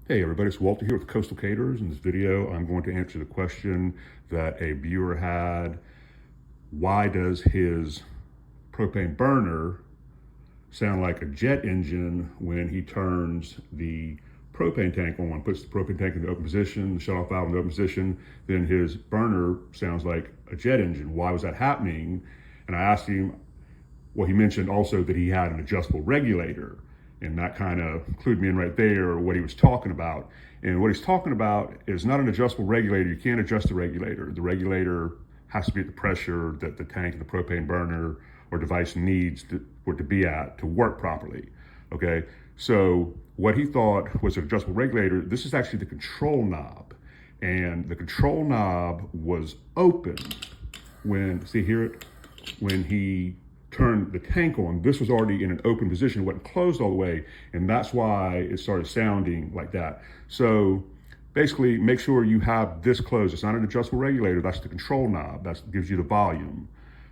Hey everybody, it's Walter here with Coastal Caterers. In this video, I'm going to answer the question that a viewer had. Why does his propane burner sound like a jet engine when he turns the propane tank on, puts the propane tank in the open position, the shut-off valve in the open position, then his burner sounds like a jet engine. Why was that happening? And I asked him, well, he mentioned also that he had an adjustable regulator. And that kind of clued me in right there what he was talking about. And what he's talking about is not an adjustable regulator. You can't adjust the regulator. The regulator has to be at the pressure that the tank and the propane burner or device needs for it to be at to work properly. Okay, so what he thought was an adjustable regulator, this is actually the control knob. And the control knob was open when, see here, when he turned the tank on. This was already in an open position, it wasn't closed all the way, and that's why it started sounding like that. So basically, make sure you have this closed. It's not an adjustable regulator, that's the control knob. That gives you the volume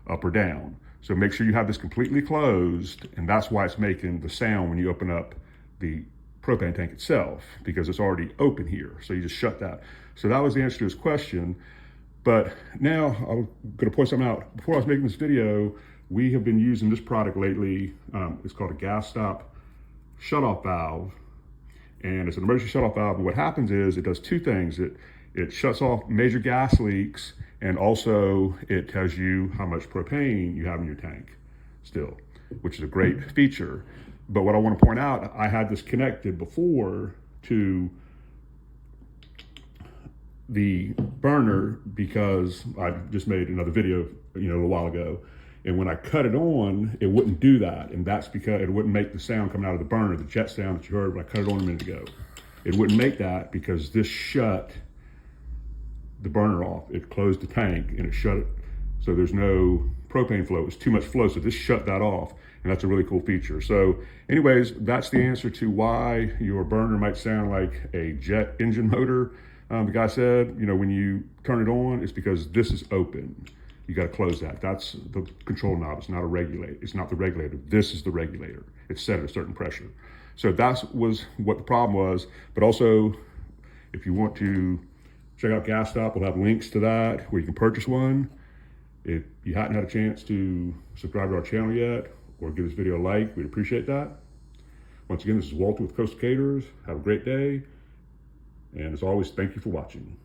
up or down. So make sure you have this completely closed, and that's why it's making the sound when you open up the propane tank itself, because it's already open here. So you just shut that. So that was the answer to his question. But now I'm gonna point something out. Before I was making this video, we have been using this product lately. It's called a GasStop shutoff valve, and it's an emergency shutoff valve. And what happens is it does two things. It shuts off major gas leaks, and also it tells you how much propane you have in your tank still, which is a great feature. But what I want to point out, I had this connected before to the burner because I just made another video, a little while ago. And when I cut it on, it wouldn't do that. And that's because it wouldn't make the sound coming out of the burner, the jet sound that you heard when I cut it on a minute ago. It wouldn't make that because this shut the burner off. It closed the tank and it shut it. So there's no propane flow. It's too much flow. So this shut that off. And that's a really cool feature. So anyways, that's the answer to why your burner might sound like a jet engine motor. The guy said, when you turn it on, it's because this is open. You got to close that. That's the control knob. It's not a regulator. It's not the regulator. This is the regulator. It's set at a certain pressure. So that was what the problem was. But also, if you want to check out GasStop, we'll have links to that where you can purchase one. If you hadn't had a chance to subscribe to our channel yet or give this video a like, we'd appreciate that. Once again, this is Walter with Coastal Caterers. Have a great day. And as always, thank you for watching.